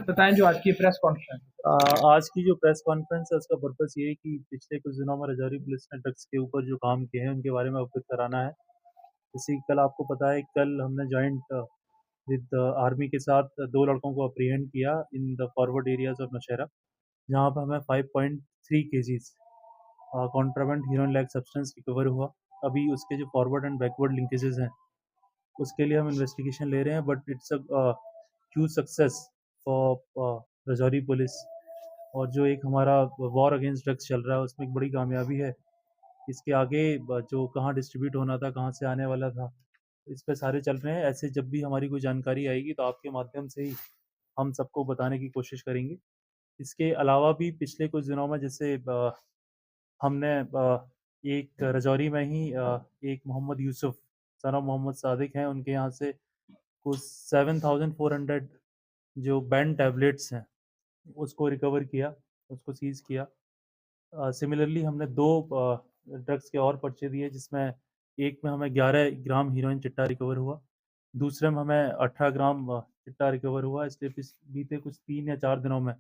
बताएं जो आज की प्रेस कॉन्फ्रेंस। आज की जो प्रेस कॉन्फ्रेंस है उसका पर्पस ये है कि पिछले कुछ दिनों में रजौरी पुलिस ने ड्रग्स के ऊपर जो काम किए हैं उनके बारे में अवगत कराना है। जैसे कल आपको पता है, कल हमने जॉइंट विद आर्मी के साथ दो लड़कों को अप्रीहेंड किया in the forward areas of Naushera, जहाँ पर हमें 5.3 kgs contraband heroin like substance recover हुआ। अभी उसके जो फॉरवर्ड एंड बैकवर्ड लिंकेजेस हैं उसके लिए हम इन्वेस्टिगेशन ले रहे हैं, but it's a huge success for Rajouri police. और जो एक हमारा वॉर अगेंस्ट ड्रग्स चल रहा है उसमें एक बड़ी कामयाबी है। इसके आगे जो कहाँ डिस्ट्रीब्यूट होना था, कहाँ से आने वाला था, इस पे सारे चल रहे हैं। ऐसे जब भी हमारी कोई जानकारी आएगी तो आपके माध्यम से ही हम सबको बताने की कोशिश करेंगे। इसके अलावा भी पिछले कुछ दिनों में जैसे हमने एक रजौरी में ही एक मोहम्मद यूसुफ सन ऑफ मोहम्मद सादिक हैं, उनके यहाँ से कुछ 7,400 जो बैंड टैबलेट्स हैं उसको रिकवर किया, उसको सीज़ किया। सिमिलरली हमने 2 ड्रग्स के और पर्चे दिए, जिसमें एक में हमें 11 ग्राम हीरोइन चिट्टा रिकवर हुआ, दूसरे में हमें 18 ग्राम चिट्टा रिकवर हुआ। इसलिए बीते कुछ 3 या 4 दिनों में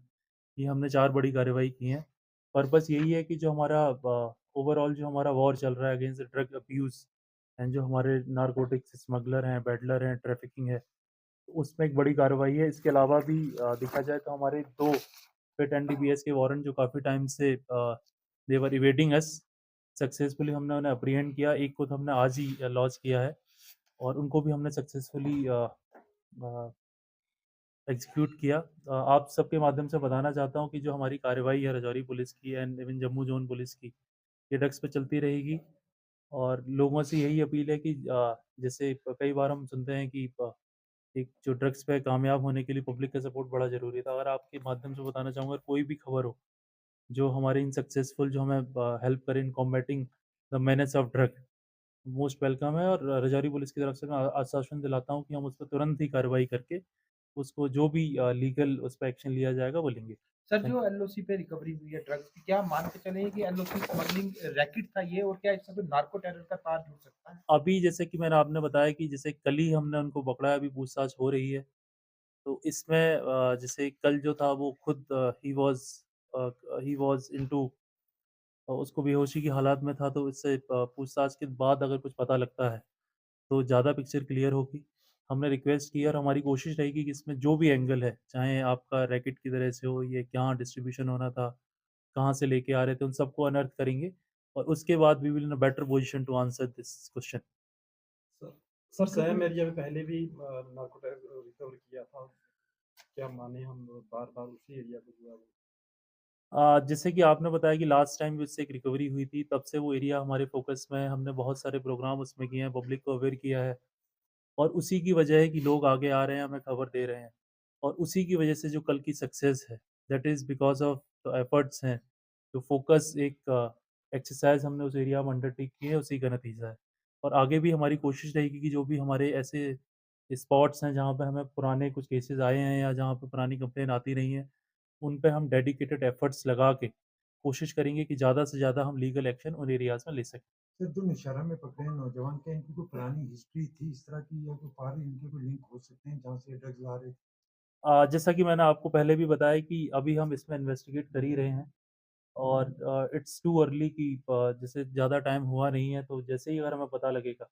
ये हमने 4 बड़ी कार्रवाई की हैं। पर्पस यही है कि जो हमारा ओवरऑल जो हमारा वॉर चल रहा है अगेंस्ट ड्रग अब्यूज़ एंड जो हमारे नारकोटिक्स स्मगलर हैं, पेडलर हैं, ट्रैफिकिंग है, उसमें एक बड़ी कार्रवाई है। इसके अलावा भी देखा जाए तो हमारे 2 फिट एनडीपीएस के वारंट जो काफ़ी टाइम से दे वर इवेडिंग अस, सक्सेसफुली हमने उन्हें अप्रीहेंड किया। एक को तो हमने आज ही लॉन्च किया है और उनको भी हमने सक्सेसफुली एग्जीक्यूट किया। आप सबके माध्यम से बताना चाहता हूँ कि जो हमारी कार्रवाई है रजौरी पुलिस की and even Jammu zone police की, ये ड्रग्स पे चलती रहेगी। और लोगों से यही अपील है कि जैसे कई बार हम सुनते हैं कि एक जो ड्रग्स पे कामयाब होने के लिए पब्लिक का सपोर्ट बड़ा ज़रूरी था। अगर आपके माध्यम से बताना चाहूँगा, कोई भी खबर हो जो हमारे इन सक्सेसफुल जो हमें हेल्प करे in combating the menace of drug, most welcome है। और रजौरी पुलिस की तरफ से मैं आश्वासन दिलाता हूँ कि हम उस पर तुरंत ही कार्रवाई करके उसको जो भी लीगल उस पर एक्शन लिया जाएगा वो लेंगे। सर, थैंक जो यू। एलओसी पे रिकवरी हुई है ड्रग्स की, क्या मान के चले कि एलओसी स्मगलिंग रैकेट था ये, और क्या इसमें कोई नार्को टेरर का तार जुड़ सकता है? अभी जैसे कि मैंने आपने बताया कि जैसे कल ही हमने उनको पकड़ा है, अभी पूछताछ हो रही है। तो इसमें जैसे कल जो था वो खुद ही वाज़ इनटू उसको बेहोशी की हालात में था। तो इससे पूछताछ के बाद अगर कुछ पता लगता है तो ज़्यादा पिक्चर क्लियर होगी। हमने रिक्वेस्ट की और हमारी कोशिश रहेगी कि इसमें जो भी एंगल है, चाहे आपका रैकेट की तरह से हो, ये कहाँ डिस्ट्रीब्यूशन होना था, कहाँ से लेके आ रहे थे, उन सबको अनर्थ करेंगे और उसके बाद we will in a better position to answer this question. Sir sir same area में पहले भी नार्को रिकवर किया था। क्या माने हम बार बार उसी एरिया को जो है जैसे कि आपने बताया कि लास्ट टाइम भी उससे एक रिकवरी हुई थी, तब से वो एरिया हमारे फ़ोकस में है। हमने बहुत सारे प्रोग्राम उसमें किए हैं, पब्लिक को अवेयर किया है और उसी की वजह है कि लोग आगे आ रहे हैं, हमें खबर दे रहे हैं। और उसी की वजह से जो कल की सक्सेस है, that is because of the efforts हैं, जो फ़ोकस एक एक्सरसाइज़ हमने उस एरिया में अंडरटेक की है, उसी का नतीजा है। और आगे भी हमारी कोशिश रहेगी कि जो भी हमारे ऐसे स्पॉट्स हैं, जहाँ पे हमें पुराने कुछ केसेज़ आए हैं या जहाँ पे पुरानी कंप्लेंट आती रही हैं, उन पे हम डेडिकेटेड एफर्ट्स लगा के कोशिश करेंगे कि ज़्यादा से ज़्यादा हम लीगल एक्शन उन एरियाज़ में ले सकें। सर जो नौशहरा में पकड़े हैं नौजवान, क्या इनकी कोई पुरानी हिस्ट्री थी इस तरह की, या कोई बाहर इनके कोई लिंक हो सकते हैं जहाँ से ड्रग्स ला रहे थे? जैसा कि मैंने आपको पहले भी बताया कि अभी हम इसमें इन्वेस्टिगेट कर ही रहे हैं और इट्स टू अर्ली कि जैसे ज़्यादा टाइम हुआ नहीं है, तो जैसे ही अगर हमें पता लगेगा,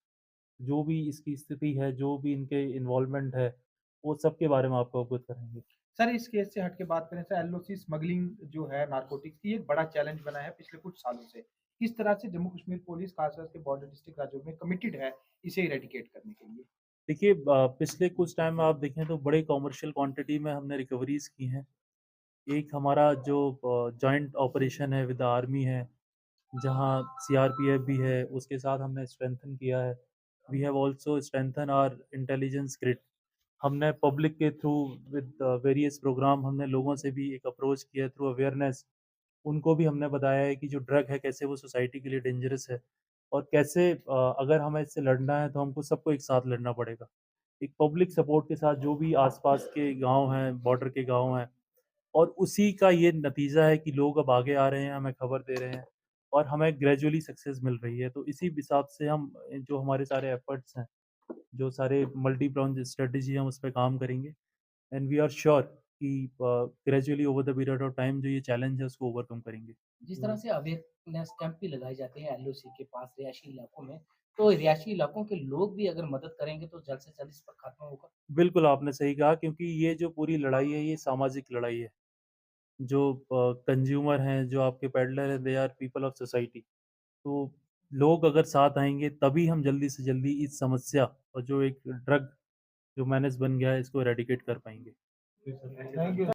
जो भी इसकी स्थिति है, जो भी इनके इन्वॉल्वमेंट है, वो सब के बारे में आपको अवगत कराएँगे। सर, इस केस से हट के बात करें, सर एलओसी स्मगलिंग जो है नारकोटिक्स की, एक बड़ा चैलेंज बना है पिछले कुछ सालों से। किस तरह से जम्मू कश्मीर पुलिस खासकर के बॉर्डर डिस्ट्रिक्ट राज्यों में कमिटेड है इसे इरेडिकेट करने के लिए? देखिए, पिछले कुछ टाइम में आप देखें तो बड़े कमर्शियल क्वांटिटी में हमने रिकवरीज़ की हैं। एक हमारा जो जॉइंट ऑपरेशन है विद द आर्मी है, जहाँ सीआरपीएफ भी है, उसके साथ हमने स्ट्रेंथन किया है। We have also strengthen our intelligence grid. हमने पब्लिक के थ्रू विद वेरियस प्रोग्राम हमने लोगों से भी एक अप्रोच किया थ्रू अवेयरनेस। उनको भी हमने बताया है कि जो ड्रग है कैसे वो सोसाइटी के लिए डेंजरस है और कैसे अगर हमें इससे लड़ना है तो हमको सबको एक साथ लड़ना पड़ेगा। एक पब्लिक सपोर्ट के साथ जो भी आस-पास के गाँव हैं, बॉर्डर के गाँव हैं, और उसी का ये नतीजा है कि लोग अब आगे आ रहे हैं, हमें खबर दे रहे हैं और हमें ग्रेजुअली सक्सेस मिल रही है। तो इसी हिसाब से हम जो हमारे सारे एफर्ट्स हैं, जो सारे मल्टी प्रोन्ड स्ट्रेटजी हम उस पे काम करेंगे एंड वी आर श्योर कि gradually over the period of time जो ये चैलेंज है उसको ओवरकम करेंगे। जिस तरह से अवेयरनेस कैंप भी लगाए जाते हैं एलओसी के पास रिहायशी इलाकों में, तो रिहायशी इलाकों के लोग भी अगर मदद करेंगे तो जल्द से जल्द इस पर खात्मा होगा। बिल्कुल, आपने सही कहा क्योंकि ये जो पूरी लड़ाई है ये सामाजिक लड़ाई है। जो कंज़्यूमर हैं, जो आपके पेडलर हैं, they are people of society. तो लोग अगर साथ आएँगे तभी हम जल्दी से जल्दी इस समस्या और जो एक ड्रग जो मेनाce बन गया है इसको इरेडिकेट कर पाएँगे। जी सर, थैंक यू।